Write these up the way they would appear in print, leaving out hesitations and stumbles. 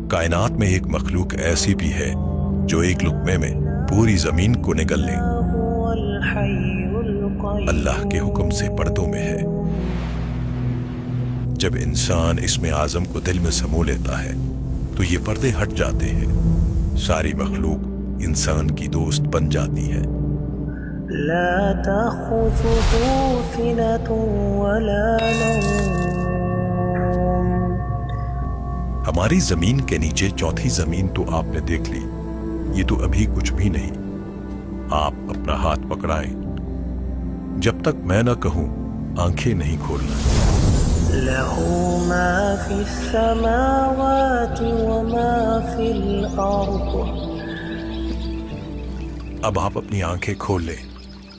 कायनात में एक मखलूक ऐसी भी है जो एक लुक्मे में पूरी जमीन को निगल ले। अल्लाह के हुक्म से पर्दों में है। जब इंसान इसमें आजम को दिल में समो लेता है तो ये पर्दे हट जाते हैं, सारी मखलूक इंसान की दोस्त बन जाती है। لا تأخذه سنة ولا نوم। हमारी जमीन के नीचे चौथी जमीन तो आपने देख ली, ये तो अभी कुछ भी नहीं। आप अपना हाथ पकड़ाएं, जब तक मैं न कहूं आंखें नहीं खोलना। له ما في السماوات وما في الأرض। अब आप अपनी आंखें खोल लें।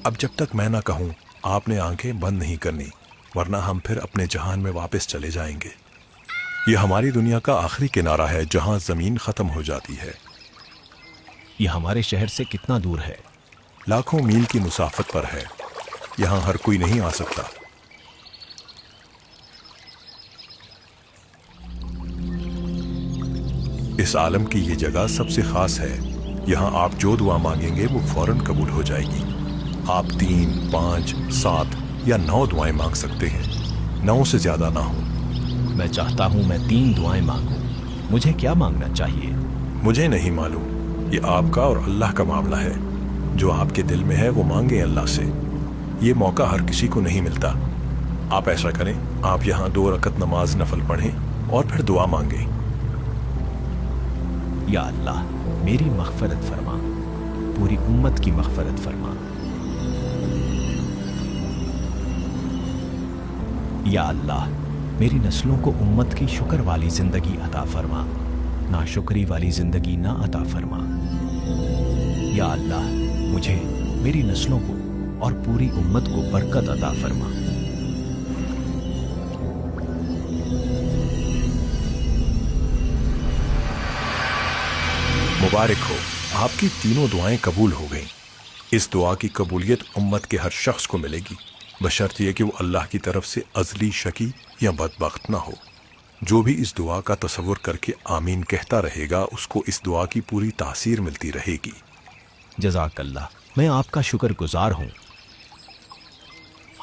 अब जब तक मैं ना कहूं आपने आंखें बंद नहीं करनी, वरना हम फिर अपने जहान में वापस चले जाएंगे। ये हमारी दुनिया का आखिरी किनारा है जहां जमीन खत्म हो जाती है। ये हमारे शहर से कितना दूर है? लाखों मील की मुसाफत पर है। यहां हर कोई नहीं आ सकता। इस आलम की ये जगह सबसे खास है। यहाँ आप जो दुआ मांगेंगे वो फौरन कबूल हो जाएगी। आप 3, 5, 7 या 9 दुआएं मांग सकते हैं, 9 से ज्यादा ना हो। मैं चाहता हूँ मैं 3 दुआएं मांगूं। मुझे क्या मांगना चाहिए? मुझे नहीं मालूम, ये आपका और अल्लाह का मामला है। जो आपके दिल में है वो मांगे अल्लाह से। ये मौका हर किसी को नहीं मिलता। आप ऐसा करें, आप यहाँ 2 रकत नमाज नफल पढ़ें और फिर दुआ मांगें। या अल्लाह, मेरी मग़फ़िरत फरमा, पूरी उम्मत की मग़फ़िरत फरमा। या अल्लाह, मेरी नस्लों को उम्मत की शुक्र वाली जिंदगी अता फरमा, नाशुक्री वाली जिंदगी ना अता फरमा। या अल्लाह, मुझे, मेरी नस्लों को और पूरी उम्मत को बरकत अता फरमा। मुबारक हो, आपकी तीनों दुआएं कबूल हो गईं। इस दुआ की कबूलियत उम्मत के हर शख्स को मिलेगी, बशर्त यह कि वो अल्लाह की तरफ से अज़ली शकी या बदबख्त ना हो। जो भी इस दुआ का तसव्वुर करके आमीन कहता रहेगा, उसको इस दुआ की पूरी तासीर मिलती रहेगी। जज़ाकल्लाह, मैं आपका शुक्रगुजार हूँ।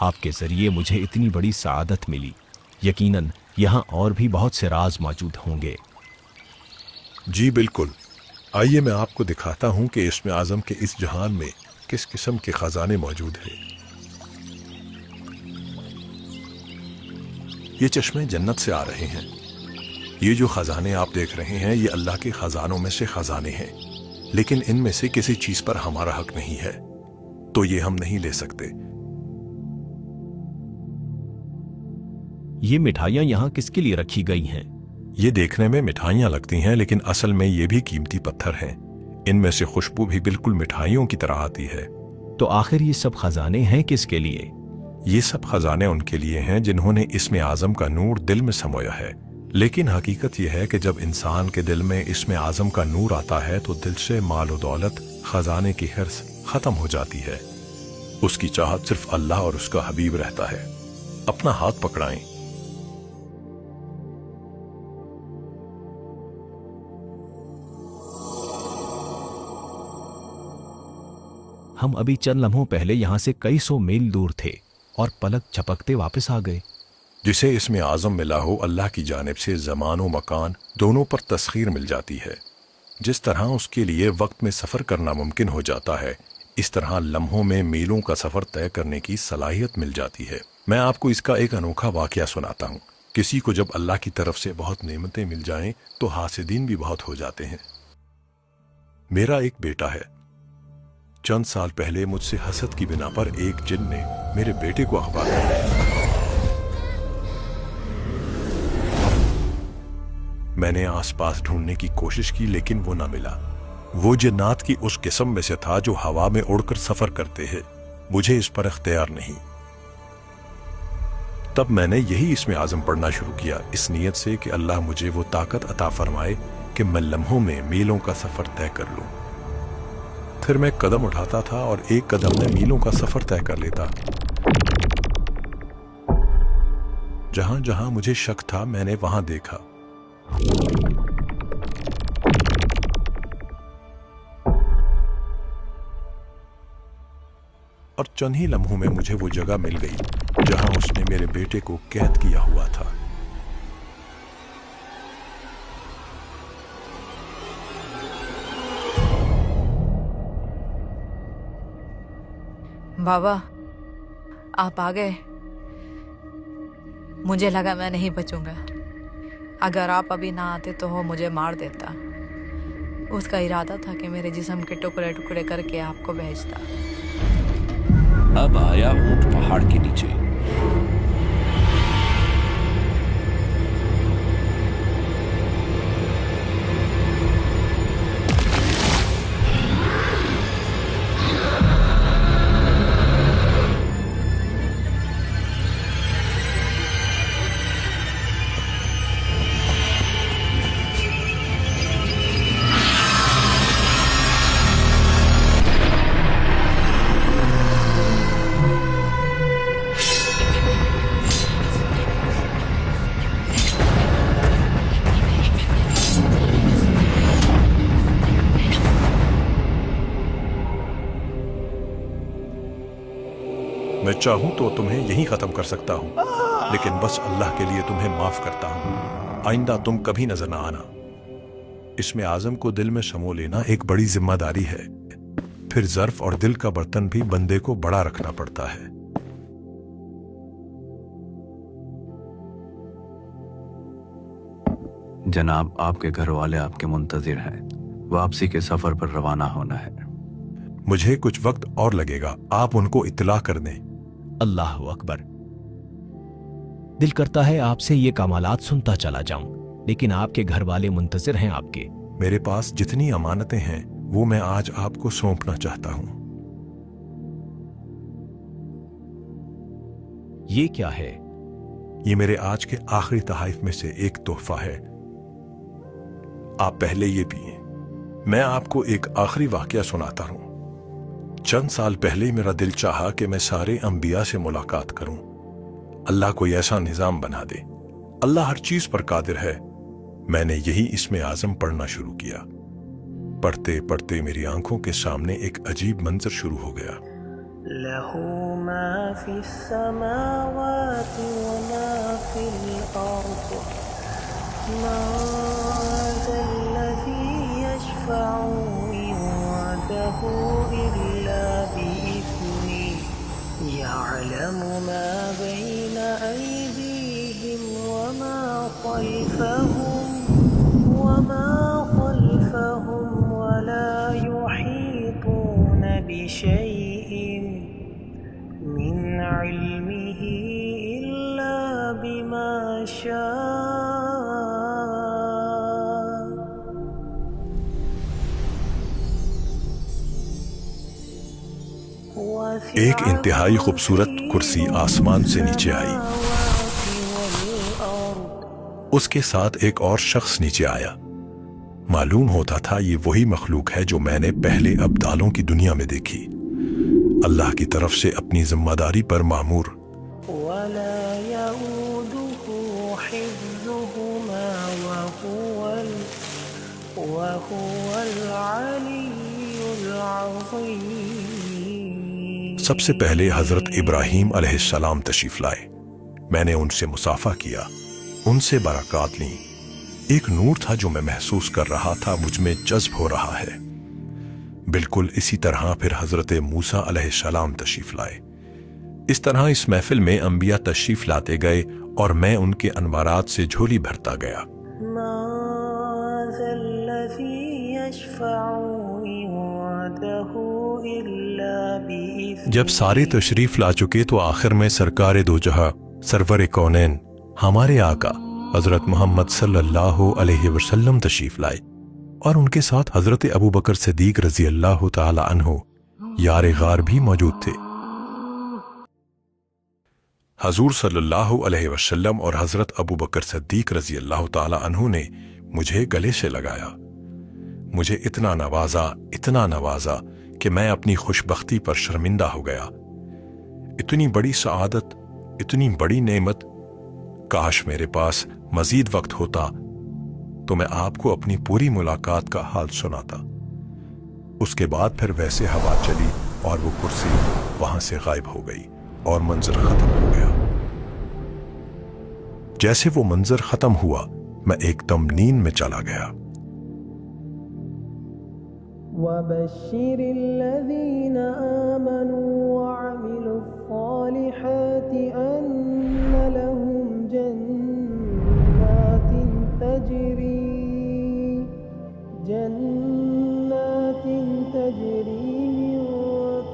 आपके ज़रिए मुझे इतनी बड़ी सआदत मिली। यकीनन यहाँ और भी बहुत से राज मौजूद होंगे। जी बिल्कुल। आइए मैं आपको दिखाता हूँ कि इसमें आज़म के इस जहान में किस किस्म के खजाने मौजूद हैं। ये चश्मे जन्नत से आ रहे हैं। ये जो खजाने आप देख रहे हैं, ये अल्लाह के खजानों में से खजाने हैं, लेकिन इनमें से किसी चीज पर हमारा हक नहीं है, तो ये हम नहीं ले सकते। ये मिठाइयाँ यहाँ किसके लिए रखी गई हैं? ये देखने में मिठाइयाँ लगती हैं, लेकिन असल में ये भी कीमती पत्थर हैं। इनमें से खुशबू भी बिल्कुल मिठाइयों की तरह आती है। तो आखिर ये सब खजाने हैं किसके लिए? ये सब खजाने उनके लिए हैं जिन्होंने इसमें आज़म का नूर दिल में समोया है। लेकिन हकीकत यह है कि जब इंसान के दिल में इसमें आज़म का नूर आता है तो दिल से माल और दौलत, खजाने की हिर्स खत्म हो जाती है। उसकी चाहत सिर्फ अल्लाह और उसका हबीब रहता है। अपना हाथ पकड़ाएं। हम अभी चंद लम्हों पहले यहाँ से कई सौ मील दूर थे और पलक झपकते वापस आ गए। जिसे इसमें आज़म मिला हो, अल्लाह की जानिब से ज़मान व मकान दोनों पर तस्खीर मिल जाती है। जिस तरह उसके लिए वक्त में सफ़र करना मुमकिन हो जाता है, इस तरह लम्हों में मीलों का सफ़र तय करने की सलाहियत मिल जाती है। मैं आपको इसका एक अनोखा वाक़या सुनाता हूँ। किसी को जब अल्लाह की तरफ से बहुत नेमतें मिल जाएं तो हासिदीन भी बहुत हो जाते हैं। मेरा एक बेटा है। चंद साल पहले मुझसे हसद की बिना पर एक जिन ने मेरे बेटे को अगवा कर लिया। मैंने आसपास ढूंढने की कोशिश की, लेकिन वो ना मिला। वो जिन्नात की उस किस्म में से था जो हवा में उड़कर सफर करते हैं। मुझे इस पर इख्तियार नहीं। तब मैंने यही इसमें आज़म पढ़ना शुरू किया, इस नीयत से कि अल्लाह मुझे वो ताकत अता फरमाए कि मैं लम्हों में मीलों का सफर तय कर लूं। फिर मैं कदम उठाता था और एक कदम में मीलों का सफर तय कर लेता। जहां जहां मुझे शक था, मैंने वहां देखा। और चंद ही लम्हों में मुझे वो जगह मिल गई जहां उसने मेरे बेटे को कैद किया हुआ था। बाबा, आप आ गए। मुझे लगा मैं नहीं बचूंगा। अगर आप अभी ना आते तो वो मुझे मार देता। उसका इरादा था कि मेरे जिस्म के टुकड़े टुकड़े करके आपको भेजता। अब आया ऊंट पहाड़ के नीचे। मैं चाहूं तो तुम्हें यहीं खत्म कर सकता हूं, लेकिन बस अल्लाह के लिए तुम्हें माफ करता हूं। आइंदा तुम कभी नजर ना आना। इसमें आजम को दिल में समो लेना एक बड़ी जिम्मेदारी है। फिर ज़र्फ और दिल का बर्तन भी बंदे को बड़ा रखना पड़ता है। जनाब, आपके घर वाले आपके मुंतजिर हैं। वापसी के सफर पर रवाना होना है। मुझे कुछ वक्त और लगेगा, आप उनको इत्तला कर दें। अल्लाह अकबर। दिल करता है आपसे ये कमालात सुनता चला जाऊं, लेकिन आपके घर वाले मुंतजिर हैं आपके। मेरे पास जितनी अमानतें हैं वो मैं आज आपको सौंपना चाहता हूं। ये क्या है? ये मेरे आज के आखिरी तहाइफ में से एक तोहफा है। आप पहले ये पिए। मैं आपको एक आखिरी वाकया सुनाता हूं। चंद साल पहले मेरा दिल चाहा कि मैं सारे अंबिया से मुलाकात करूं। अल्लाह कोई ऐसा निजाम बना दे। अल्लाह हर चीज पर कादिर है। मैंने यही इसमें आजम पढ़ना शुरू किया। पढ़ते पढ़ते मेरी आंखों के सामने एक अजीब मंजर शुरू हो गया। लहू मा फिस्समावाति व मा फिल अर्द मा ज़ल्लज़ी यशफ़अु इंदहु इल्ला बिइज़्निही यअलमु मा बैन अयदीहिम व मा खल्फ़हुम व ला युहीतून बिशैइन मिन इल्मिही इल्ला बिमा शाअ। एक इंतहाई खूबसूरत कुर्सी आसमान से नीचे आई। उसके साथ एक और शख्स नीचे आया। मालूम होता था ये वही मखलूक है जो मैंने पहले अब्दालों की दुनिया में देखी। अल्लाह की तरफ से अपनी जिम्मेदारी पर मामूर। सबसे पहले हजरत इब्राहीम अलैहिस्सलाम तशरीफ लाए। मैंने उनसे मुसाफा किया, उनसे बरक़ात ली। एक नूर था जो मैं महसूस कर रहा था मुझ में जज्ब हो रहा है। बिल्कुल इसी तरह फिर हजरत मूसा अलैहिस्सलाम तशरीफ लाए। इस तरह इस महफिल में अंबिया तशरीफ लाते गए और मैं उनके अनवारात से झोली भरता गया। जब सारे तशरीफ ला चुके तो आखिर में सरकार दो जहां सरवर कौनैन हमारे आका हजरत मोहम्मद सल्लल्लाहु अलैहि वसल्लम तशरीफ लाए और उनके साथ हजरत अबू बकर सिद्दीक रजी अल्लाह ताला अन्हु यार गार भी मौजूद थे। हजूर सल्लल्लाहु अलैहि वसल्लम और हजरत अबू बकर सिद्दीक रजी अल्लाह ताला अन्हु ने मुझे गले से लगाया। मुझे इतना नवाजा कि मैं अपनी खुशबख्ती पर शर्मिंदा हो गया। इतनी बड़ी सआदत, इतनी बड़ी नेमत, काश मेरे पास मजीद वक्त होता तो मैं आपको अपनी पूरी मुलाकात का हाल सुनाता। उसके बाद फिर वैसे हवा चली और वो कुर्सी वहां से गायब हो गई और मंजर खत्म हो गया। जैसे वो मंजर खत्म हुआ, मैं एकदम नींद में चला गया। وبشر الذين آمنوا وعملوا الصالحات أن لهم جنات تجري من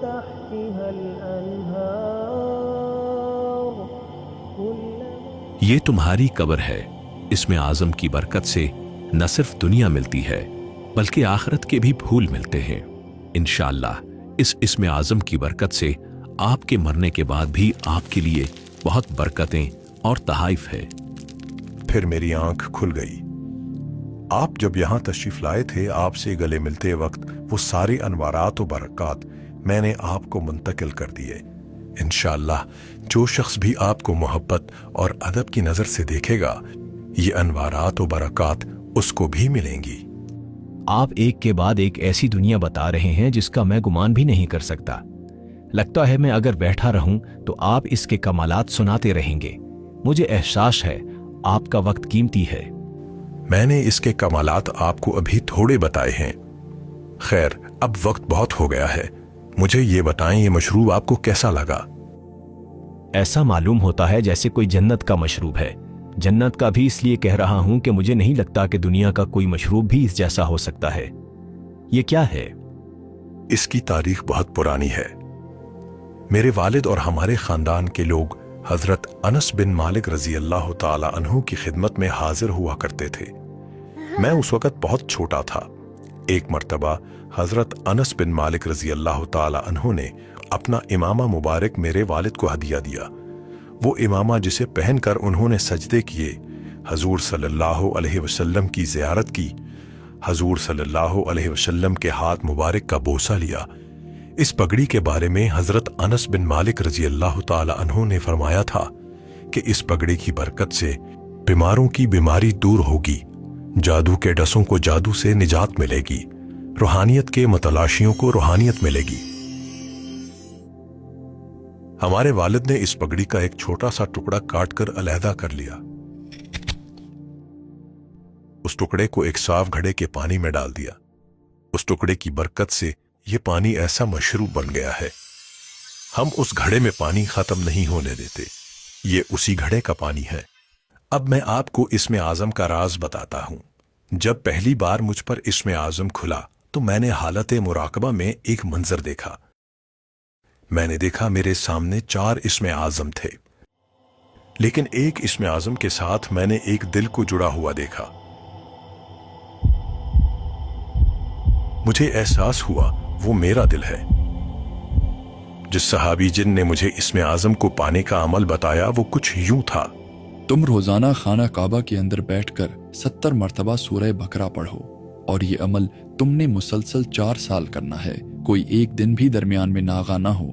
تحتها الأنهار یہ تمہاری قبر ہے، اسم اعظم کی برکت سے نہ صرف دنیا ملتی ہے بلکہ آخرت کے بھی پھول ملتے ہیں۔ انشاءاللہ اس اسم اعظم کی برکت سے آپ کے مرنے کے بعد بھی آپ کے لیے بہت برکتیں اور تحائف ہے۔ پھر میری آنکھ کھل گئی۔ آپ جب یہاں تشریف لائے تھے، آپ سے گلے ملتے وقت وہ سارے انوارات و برکات میں نے آپ کو منتقل کر دیے۔ انشاءاللہ جو شخص بھی آپ کو محبت اور ادب کی نظر سے دیکھے گا، یہ انوارات و برکات اس کو بھی ملیں گی۔ آپ ایک کے بعد ایک ایسی دنیا بتا رہے ہیں جس کا میں گمان بھی نہیں کر سکتا۔ لگتا ہے میں اگر بیٹھا رہوں تو آپ اس کے کمالات سناتے رہیں گے۔ مجھے احساس ہے آپ کا وقت قیمتی ہے۔ میں نے اس کے کمالات آپ کو ابھی تھوڑے بتائے ہیں۔ خیر، اب وقت بہت ہو گیا ہے، مجھے یہ بتائیں یہ مشروب آپ کو کیسا لگا؟ ایسا معلوم ہوتا ہے جیسے کوئی جنت کا مشروب ہے۔ جنت کا بھی اس لیے کہہ رہا ہوں کہ مجھے نہیں لگتا کہ دنیا کا کوئی مشروب بھی اس جیسا ہو سکتا ہے۔ یہ کیا ہے؟ اس کی تاریخ بہت پرانی ہے۔ میرے والد اور ہمارے خاندان کے لوگ حضرت انس بن مالک رضی اللہ تعالی عنہ کی خدمت میں حاضر ہوا کرتے تھے۔ میں اس وقت بہت چھوٹا تھا۔ ایک مرتبہ حضرت انس بن مالک رضی اللہ تعالی عنہ نے اپنا امامہ مبارک میرے والد کو ہدیہ دیا۔ وہ امامہ جسے پہن کر انہوں نے سجدے کیے، حضور صلی اللہ علیہ وسلم کی زیارت کی، حضور صلی اللہ علیہ وسلم کے ہاتھ مبارک کا بوسہ لیا۔ اس پگڑی کے بارے میں حضرت انس بن مالک رضی اللہ تعالی عنہ نے فرمایا تھا کہ اس پگڑی کی برکت سے بیماروں کی بیماری دور ہوگی، جادو کے ڈسوں کو جادو سے نجات ملے گی، روحانیت کے متلاشیوں کو روحانیت ملے گی۔ ہمارے والد نے اس پگڑی کا ایک چھوٹا سا ٹکڑا کاٹ کر علیحدہ کر لیا۔ اس ٹکڑے کو ایک صاف گھڑے کے پانی میں ڈال دیا۔ اس ٹکڑے کی برکت سے یہ پانی ایسا مشروب بن گیا ہے، ہم اس گھڑے میں پانی ختم نہیں ہونے دیتے، یہ اسی گھڑے کا پانی ہے۔ اب میں آپ کو اسم اعظم کا راز بتاتا ہوں۔ جب پہلی بار مجھ پر اسم اعظم کھلا تو میں نے حالت مراقبہ میں ایک منظر دیکھا۔ میں نے دیکھا میرے سامنے 4 اسم اعظم تھے، لیکن ایک اسم اعظم کے ساتھ میں نے ایک دل کو جڑا ہوا دیکھا۔ مجھے احساس ہوا وہ میرا دل ہے۔ جس صحابی جن نے مجھے اسم اعظم کو پانے کا عمل بتایا وہ کچھ یوں تھا: تم روزانہ خانہ کعبہ کے اندر بیٹھ کر 70 مرتبہ سورہ بقرہ پڑھو، اور یہ عمل تم نے مسلسل 4 سال کرنا ہے، کوئی ایک دن بھی درمیان میں ناغا نہ ہو۔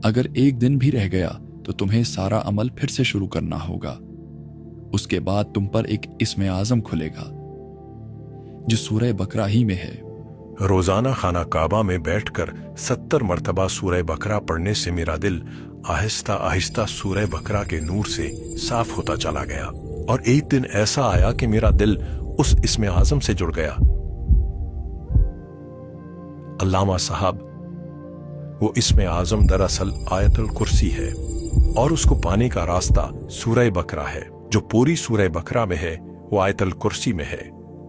اگر ایک دن بھی رہ گیا تو تمہیں سارا عمل پھر سے شروع کرنا ہوگا۔ اس کے بعد تم پر ایک اسم اعظم کھلے گا جو سورہ بقرہ ہی میں ہے۔ روزانہ خانہ کعبہ میں بیٹھ کر 70 مرتبہ سورہ بقرہ پڑھنے سے میرا دل آہستہ آہستہ سورہ بقرہ کے نور سے صاف ہوتا چلا گیا، اور ایک دن ایسا آیا کہ میرا دل اس اسم اعظم سے جڑ گیا۔ علامہ صاحب، وہ اسم اعظم دراصل آیت الکرسی ہے، اور اس کو پانے کا راستہ سورہ بقرہ ہے۔ جو پوری سورہ بقرہ میں ہے وہ آیت الکرسی میں ہے۔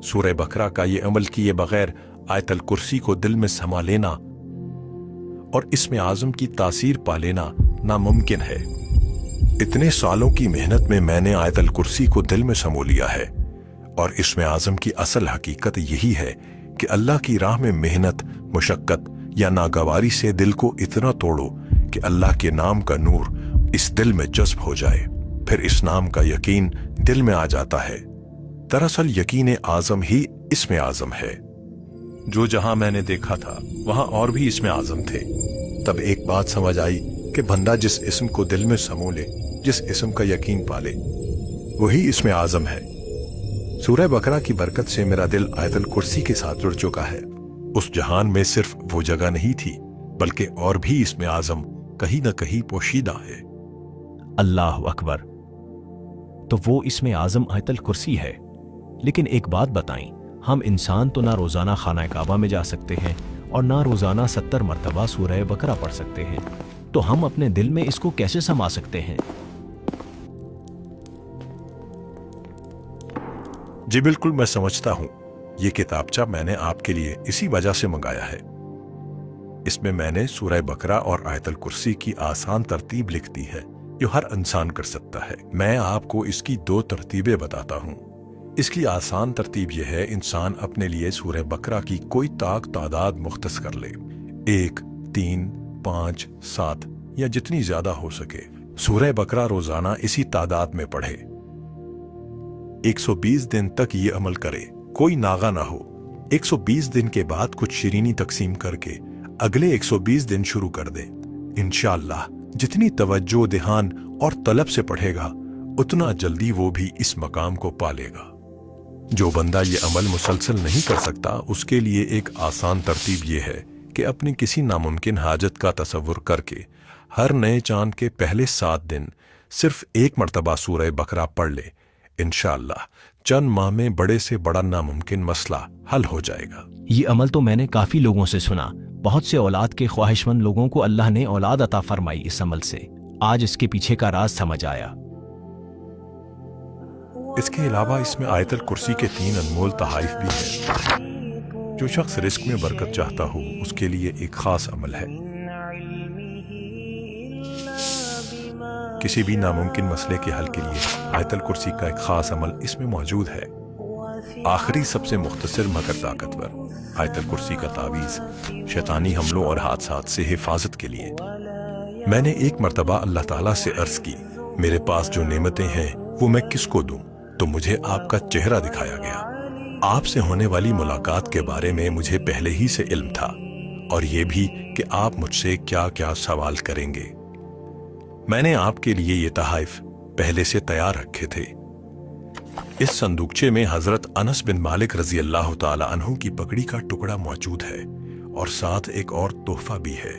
سورہ بقرہ کا یہ عمل کیے بغیر آیت الکرسی کو دل میں سما لینا اور اسم اعظم کی تاثیر پا لینا ناممکن ہے۔ اتنے سالوں کی محنت میں نے آیت الکرسی کو دل میں سمو لیا ہے، اور اسم اعظم کی اصل حقیقت یہی ہے کہ اللہ کی راہ میں محنت، مشقت یا ناگواری سے دل کو اتنا توڑو کہ اللہ کے نام کا نور اس دل میں جذب ہو جائے، پھر اس نام کا یقین دل میں آ جاتا ہے۔ دراصل یقین اعظم ہی اسم اعظم ہے۔ جو جہاں میں نے دیکھا تھا وہاں اور بھی اسم اعظم تھے۔ تب ایک بات سمجھ آئی کہ بندہ جس اسم کو دل میں سمو لے، جس اسم کا یقین پالے، وہی اسم اعظم ہے۔ سورہ بقرہ کی برکت سے میرا دل آیت الکرسی کے ساتھ جڑ چکا ہے۔ اس جہان میں صرف وہ جگہ نہیں تھی बल्कि और भी इसमें आज़म कहीं न कहीं पोशीदा है। अल्लाह अकबर। तो वो इसमें आज़म आयतल कुर्सी है। लेकिन एक बात बताएं, हम इंसान तो ना रोज़ाना खाना काबा में जा सकते हैं और ना रोज़ाना 70 मरतबा सूरह बकरा पढ़ सकते हैं, तो हम अपने दिल में इसको कैसे समा सकते हैं? जी बिल्कुल, मैं समझता हूँ। ये किताबचा मैंने आपके लिए इसी वजह से मंगाया है। इसमें मैंने सूरह बकरा और आयतल कुर्सी की आसान तरतीब लिख दी है जो हर इंसान कर सकता है। मैं आपको इसकी 2 तरतीबें बताता हूँ। इसकी आसान तरतीब यह है, इंसान अपने लिए सूरह बकरा की कोई तादाद मुख्तस कर ले, 1, 3, 5, 7 या जितनी ज्यादा हो सके। सूरह बकरा रोजाना इसी तादाद में पढ़े। 120 दिन तक ये अमल करे, कोई नागा ना हो। 120 दिन के बाद कुछ शीरीनी तकसीम करके अगले 120 दिन शुरू कर दे। इंशाअल्लाह जितनी तवज्जो, ध्यान और तलब से पढ़ेगा उतना जल्दी वो भी इस मकाम को पालेगा। जो बंदा ये अमल मुसलसल नहीं कर सकता, उसके लिए एक आसान तरतीब ये है कि अपनी किसी नामुमकिन हाजत का तसव्वुर करके हर नए चांद के पहले 7 दिन सिर्फ 1 मरतबा सूरह बकरा पढ़ ले। इंशाअल्लाह चंद माह में बड़े से बड़ा नामुमकिन मसला हल हो जाएगा। ये अमल तो मैंने काफी लोगों से सुना। बहुत से औलाद के ख्वाहिशमंद लोगों को अल्लाह ने औलाद अता फरमाई इस अमल से। आज इसके पीछे का राज समझ आया। इसके अलावा इसमें आयतल कुर्सी के 3 अनमोल तहाइफ भी हैं। जो शख्स रिस्क में बरकत चाहता हो उसके लिए एक खास अमल है। किसी भी नामुमकिन मसले के हल के लिए आयतल कुर्सी का एक खास अमल इसमें मौजूद है। आखिरी सबसे मुख्तसर मगर ताकतवर आयतल कुर्सी का तावीज़ शैतानी हमलों और हादसात से हिफाजत के लिए। मैंने एक मरतबा अल्लाह ताला से अर्ज की, मेरे पास जो नेमतें हैं वो मैं किसको दूं? तो मुझे आपका चेहरा दिखाया गया। आपसे होने वाली मुलाकात के बारे में मुझे पहले ही से इल्म था, और ये भी कि आप मुझसे क्या क्या सवाल करेंगे। मैंने आपके लिए ये तहाइफ पहले से तैयार रखे थे। इस संदूकचे में हजरत अनस बिन मालिक रजी अल्लाह ताला अन्हु की पगड़ी का टुकड़ा मौजूद है, और साथ एक और तोहफा भी है,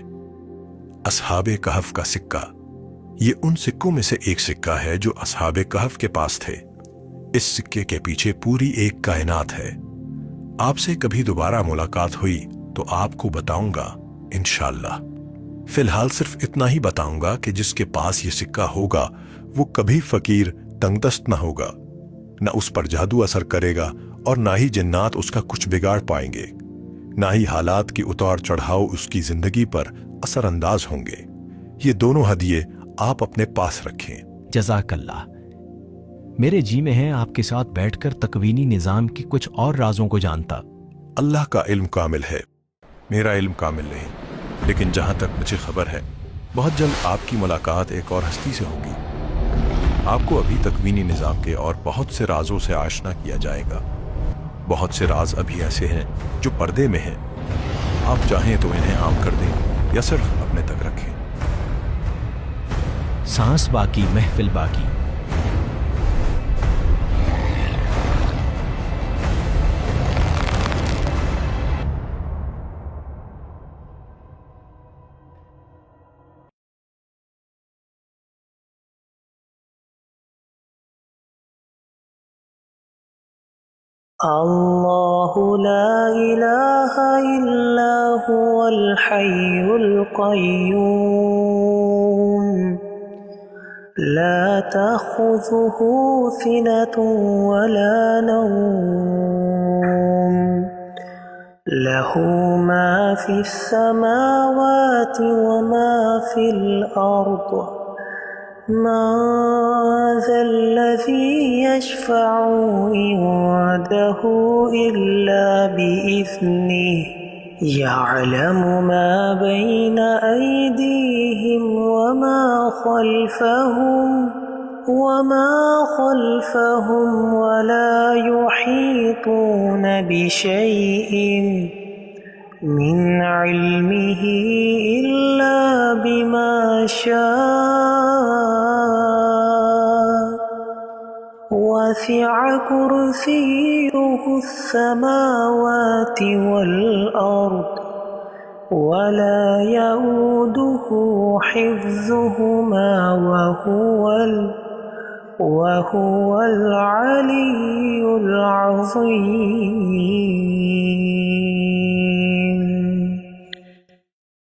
असहाबे कहफ का सिक्का। ये उन सिक्कों में से एक सिक्का है जो असहाबे कहफ के पास थे। इस सिक्के के पीछे पूरी एक कायनात है। आपसे कभी दोबारा मुलाकात हुई तो आपको बताऊंगा इंशाअल्लाह। फिलहाल सिर्फ इतना ही बताऊंगा कि जिसके पास ये सिक्का होगा वो कभी फकीर तंगदस्त ना होगा, ना उस पर जादू असर करेगा और ना ही जिन्नात उसका कुछ बिगाड़ पाएंगे, ना ही हालात की उतार चढ़ाव उसकी जिंदगी पर असरअंदाज होंगे। ये दोनों हदिये आप अपने पास रखें। जज़ाकल्लाह। मेरे जी में है आपके साथ बैठकर तकवीनी निज़ाम की कुछ और राजों को जानता। अल्लाह का इल्म कामिल है, मेरा इल्म कामिल नहीं, लेकिन जहां तक मुझे खबर है बहुत जल्द आपकी मुलाकात एक और हस्ती से होगी। आपको अभी तकवीनी निज़ाम के और बहुत से राजों से आशना किया जाएगा। बहुत से राज अभी ऐसे हैं जो पर्दे में हैं। आप चाहें तो इन्हें आम कर दें या सिर्फ अपने तक रखें। सांस बाकी महफिल बाकी। الله لا إله إلا هو الحي القيوم لا تأخذه سنة ولا نوم له ما في السماوات وما في الأرض من ذا الذي يشفع عنده إلا بإذنه يعلم ما بين أيديهم وما خلفهم ولا يحيطون بشيء من علمه إلا بما شاء وسع كرسيه السماوات والأرض ولا يؤوده حفظهما وهو العلي العظيم.